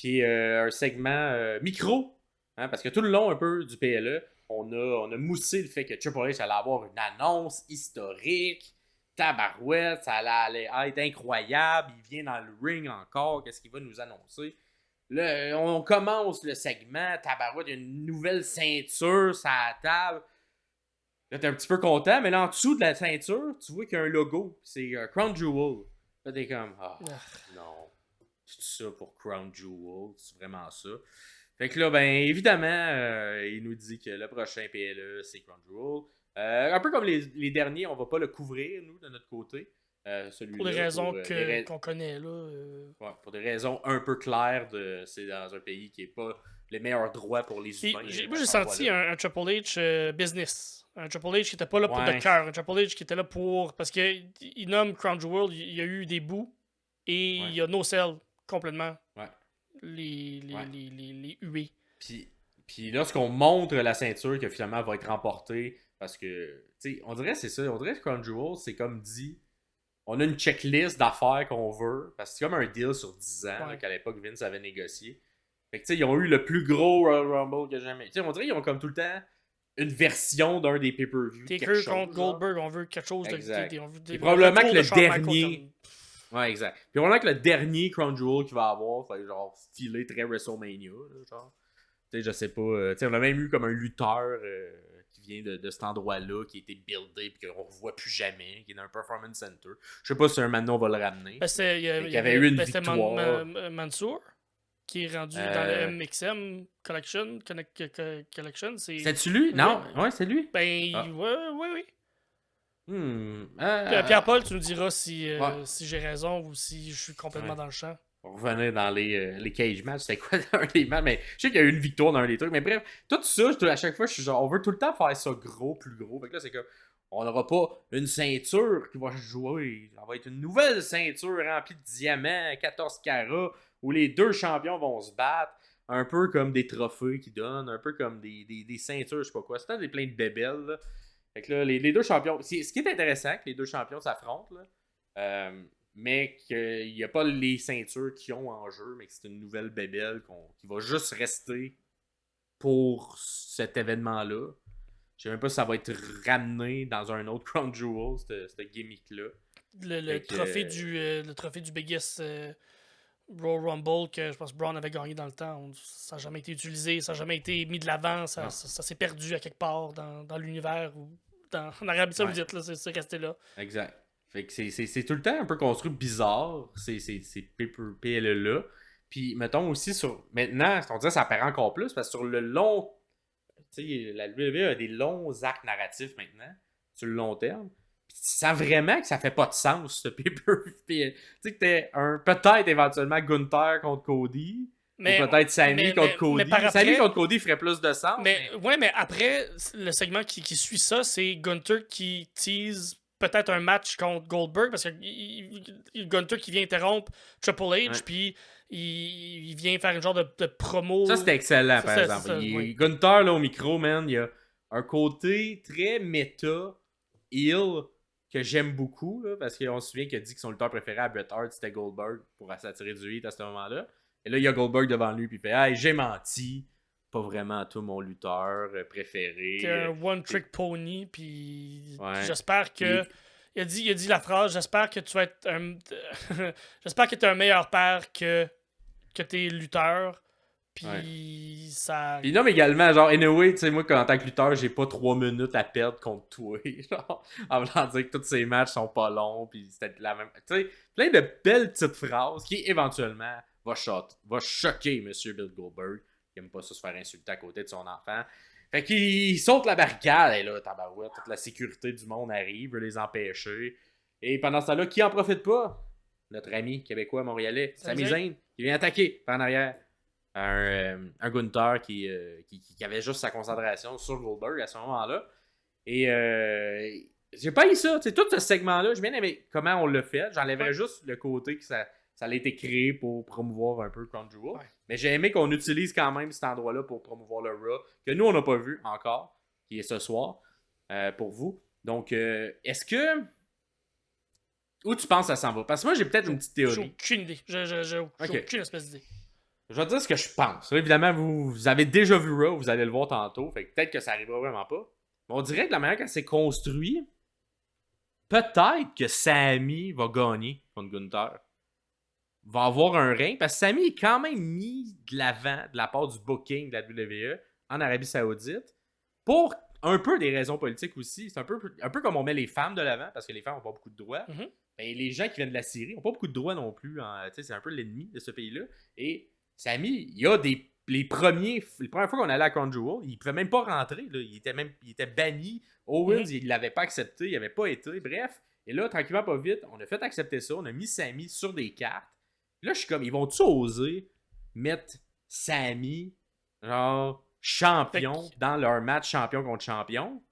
qui est un segment micro, hein, parce que tout le long un peu du PLE, on a moussé le fait que Triple H allait avoir une annonce historique, tabarouette, ça allait être incroyable, il vient dans le ring encore, qu'est-ce qu'il va nous annoncer? Là, on commence le segment, tabarouette, il y a une nouvelle ceinture sur la table. Là, t'es un petit peu content, mais là, en dessous de la ceinture, tu vois qu'il y a un logo. C'est Crown Jewel. Là, t'es comme, non. C'est ça pour Crown Jewel? C'est vraiment ça? Fait que là, ben, évidemment, il nous dit que le prochain PLE, c'est Crown Jewel. Un peu comme les derniers, on va pas le couvrir, nous, de notre côté. Celui-là. Pour des raisons qu'on connaît, là. Ouais, pour des raisons un peu claires, c'est dans un pays qui est pas les meilleurs droits pour les humains. Moi, j'ai senti un Triple H business. Un Triple H qui était pas là pour de cœur. Un Triple H qui était là pour. Parce qu'il nomme Crown Jewel, il y a eu des bouts et il y a no sell complètement. Ouais. Les huées. Puis lorsqu'on montre la ceinture qui finalement va être remportée, parce que, tu sais, on dirait c'est ça. On dirait que Crown Jewel, c'est comme dit. On a une checklist d'affaires qu'on veut, parce que c'est comme un deal sur 10 ans là, qu'à l'époque Vince avait négocié. Fait que tu sais, ils ont eu le plus gros Royal Rumble que jamais. Tu sais, on dirait qu'ils ont comme tout le temps une version d'un des pay-per-views. Taker contre Goldberg, on veut quelque chose exact. de. Et probablement que le dernier. Ouais, exact. Puis probablement que le dernier Crown Jewel qu'il va avoir, ça va genre filer très WrestleMania. Là, genre. Tu sais, je sais pas. Tu sais, on a même eu comme un lutteur qui vient de cet endroit-là, qui a été buildé, puis qu'on revoit plus jamais, qui est dans un Performance Center. Je sais pas si un maintenant on va le ramener. Il y avait eu une victoire. Mansour, qui est rendu dans le MXM Collection. C'est-tu lui? Non? Ouais, c'est lui? Ben, oui. Hmm. Pierre-Paul, tu nous diras si j'ai raison ou si je suis complètement dans le champ. On revenait dans les cage matchs. C'était quoi dans un des matchs? Mais je sais qu'il y a eu une victoire dans un des trucs. Mais bref, tout ça, à chaque fois, je suis genre, on veut tout le temps faire ça gros, plus gros. Fait que là, c'est que on n'aura pas une ceinture qui va jouer. Ça va être une nouvelle ceinture remplie de diamants, 14 carats, où les deux champions vont se battre. Un peu comme des trophées qu'ils donnent, un peu comme des ceintures, je sais pas quoi. C'était plein de bébelles. Là. Fait que là, les deux champions. Ce qui est intéressant, que les deux champions s'affrontent, là. Mais qu'il n'y a pas les ceintures qu'ils ont en jeu, mais que c'est une nouvelle bébelle qui va juste rester pour cet événement-là. Je sais même pas si ça va être ramené dans un autre Crown Jewel, cette gimmick-là. Le trophée du Biggest Royal Rumble que je pense que Braun avait gagné dans le temps, ça n'a jamais été utilisé, ça n'a jamais été mis de l'avant, ça s'est perdu à quelque part dans l'univers ou en Arabie Saoudite, là, c'est resté là. Exact. Fait que c'est tout le temps un peu construit bizarre, ces PLE-là. Puis, mettons aussi sur. Maintenant, on dirait que ça apparaît encore plus, parce que sur le long. Tu sais, la WWE a des longs actes narratifs maintenant, sur le long terme. Puis, tu sens vraiment que ça fait pas de sens, ce pay-per-view. Tu sais, que t'es peut-être éventuellement Gunther contre Cody. Ou peut-être Sami contre Cody. Sami contre Cody ferait plus de sens. Mais après, le segment qui suit ça, c'est Gunther qui tease peut-être un match contre Goldberg, parce que Gunther qui vient interrompre Triple H, puis il vient faire une genre de promo. Ça, c'était excellent, par exemple. Gunther, là, au micro, man, il y a un côté très méta, heel, que j'aime beaucoup, là, parce qu'on se souvient qu'il a dit que son lutteur préféré à Bret Hart, c'était Goldberg, pour s'attirer du hit à ce moment-là. Et là, il y a Goldberg devant lui, puis il fait « Hey, j'ai menti. Pas vraiment toi mon lutteur préféré. » T'es un one-trick pony, puis j'espère que... Il a dit la phrase « J'espère que tu vas être un... J'espère que t'es un meilleur père que t'es lutteur. » Puis ça... Puis non, mais également, genre, anyway, tu sais, moi, en tant que lutteur, j'ai pas 3 minutes à perdre contre toi. Genre, en voulant dire que tous ces matchs sont pas longs, puis c'était la même... Tu sais, plein de belles petites phrases qui, éventuellement, va choquer M. Bill Goldberg, qui aime pas ça se faire insulter à côté de son enfant. Fait qu'il saute la barricade, et là, tabarouette, toute la sécurité du monde arrive, veut les empêcher. Et pendant ce temps-là, qui en profite pas? Notre ami québécois montréalais, Sami Zayn, qui vient attaquer par en arrière. Un Gunther qui avait juste sa concentration sur Goldberg à ce moment-là. Et j'ai pas eu ça. T'sais, tout ce segment-là, j'ai bien aimé comment on l'a fait. J'enlèverais juste le côté que ça a été créé pour promouvoir un peu Crown Jewel. Ouais. Mais j'ai aimé qu'on utilise quand même cet endroit-là pour promouvoir le Raw, que nous, on n'a pas vu encore, qui est ce soir, pour vous. Donc, est-ce que... Où tu penses que ça s'en va? Parce que moi, j'ai peut-être une petite théorie. J'ai aucune idée. J'ai aucune espèce d'idée. Je vais te dire ce que je pense. Là, évidemment, vous avez déjà vu Raw, vous allez le voir tantôt. Fait que peut-être que ça arrivera vraiment pas. Mais on dirait que la manière qu'elle s'est construite, peut-être que Sami va gagner contre Gunther. Va avoir un règne. Parce que Sami est quand même mis de l'avant de la part du booking de la WWE en Arabie Saoudite. Pour un peu des raisons politiques aussi. C'est un peu comme on met les femmes de l'avant, parce que les femmes n'ont pas beaucoup de droits. Mm-hmm. Ben, les gens qui viennent de la Syrie n'ont pas beaucoup de droits non plus. C'est un peu l'ennemi de ce pays-là. Et Sami, il y a les premières fois qu'on allait à Crown Jewel, il ne pouvait même pas rentrer. Là. Il était banni. Owens, il ne l'avait pas accepté. Il n'avait pas été. Bref. Et là, tranquillement, pas vite, on a fait accepter ça. On a mis Sami sur des cartes. Là, je suis comme, ils vont-tu oser mettre Sami, genre, champion dans leur match champion contre champion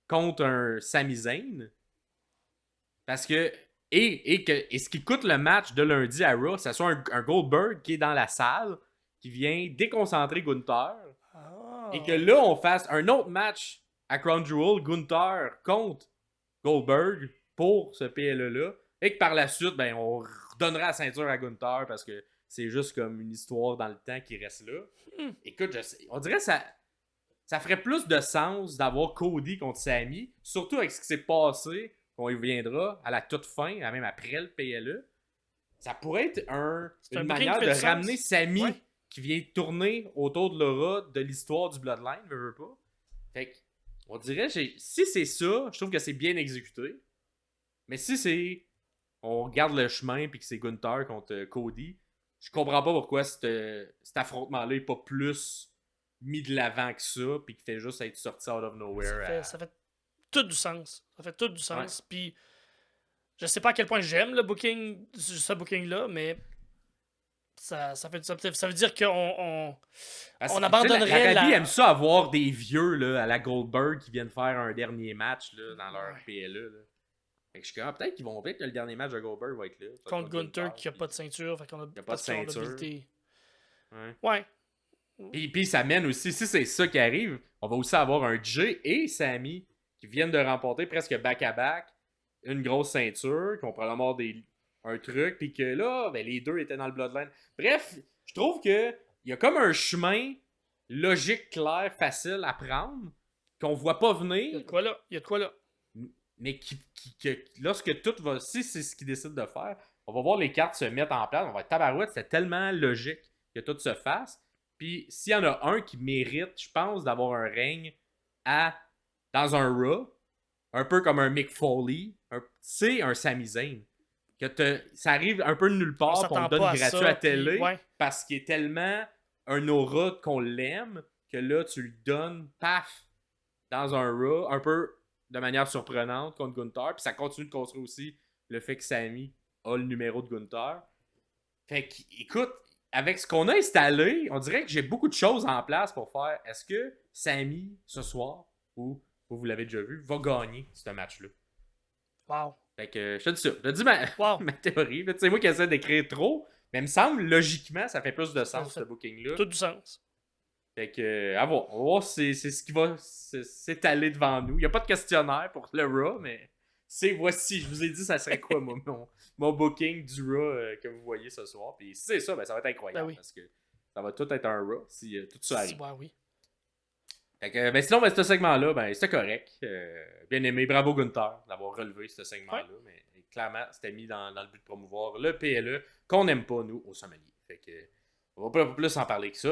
contre un Sami Zayn? Parce que et ce qui coûte le match de lundi à Raw, ça soit un Goldberg qui est dans la salle, qui vient déconcentrer Gunther, et que là, on fasse un autre match à Crown Jewel, Gunther contre Goldberg pour ce PLE-là, et que par la suite, ben, on redonnera la ceinture à Gunther parce que c'est juste comme une histoire dans le temps qui reste là. Écoute, on dirait que ça ferait plus de sens d'avoir Cody contre Sami, surtout avec ce qui s'est passé, qu'on y viendra à la toute fin, même après le PLE. Ça pourrait être une manière de ramener Sami qui vient tourner autour de l'aura de l'histoire du Bloodline, veux pas. Fait que, on dirait, si c'est ça, je trouve que c'est bien exécuté. Mais si c'est on regarde le chemin puis que c'est Gunther contre Cody, je comprends pas pourquoi cet affrontement-là est pas plus mis de l'avant que ça puis qui fait juste être sorti out of nowhere. Ça fait tout du sens. Ça fait tout du sens. Puis je sais pas à quel point j'aime le booking, ce booking-là, mais ça veut dire qu'on abandonnerait l'Arabie aime ça avoir des vieux là, à la Goldberg qui viennent faire un dernier match là, dans leur PLE. Là. Fait que je suis comme, peut-être qu'ils vont peut-être que le dernier match de Goldberg va être là. Contre Gunther qui a pas de ceinture. Fait qu'on a pas de ceinture. Ouais. Puis ça mène aussi, si c'est ça qui arrive, on va aussi avoir un Jay et Sami qui viennent de remporter presque back-à-back une grosse ceinture, qui vont probablement avoir un truc, puis que là, ben, les deux étaient dans le Bloodline. Bref, je trouve que il y a comme un chemin logique, clair, facile à prendre, qu'on voit pas venir. Il y a de quoi là. Mais lorsque tout va... Si c'est ce qu'ils décident de faire, on va voir les cartes se mettre en place. On va être tabarouette, c'est tellement logique que tout se fasse. Puis s'il y en a un qui mérite, je pense, d'avoir un règne dans un Raw, un peu comme un Mick Foley, c'est un Sami Zayn. Ça arrive un peu de nulle part qu'on le donne gratuit à télé parce qu'il est tellement un aura qu'on l'aime que là, tu le donnes, paf, dans un Raw, un peu de manière surprenante contre Gunther. Puis ça continue de construire aussi le fait que Sami a le numéro de Gunther. Fait qu'écoute, avec ce qu'on a installé, on dirait que j'ai beaucoup de choses en place pour faire. Est-ce que Sami, ce soir, ou vous l'avez déjà vu, va gagner ce match-là? Wow. Fait que je te dis ça. Je te dis ma théorie. C'est moi qui essaie d'écrire trop, mais il me semble, logiquement, ça fait plus de sens, ce booking-là. Tout du sens. Fait que, à voir. On va voir c'est ce qui va s'étaler devant nous. Il n'y a pas de questionnaire pour le Raw, mais voici, je vous ai dit, ça serait quoi mon booking du Raw que vous voyez ce soir. Puis si c'est ça, ben, ça va être incroyable parce que ça va tout être un Raw si tout ça arrive. Oui. Fait que, ben, sinon, ce segment-là, ben, c'était correct. Bien aimé. Bravo Gunther d'avoir relevé ce segment-là. Mais clairement, c'était mis dans le but de promouvoir le PLE qu'on n'aime pas, nous, au sommelier. Fait que, on va pas plus en parler que ça.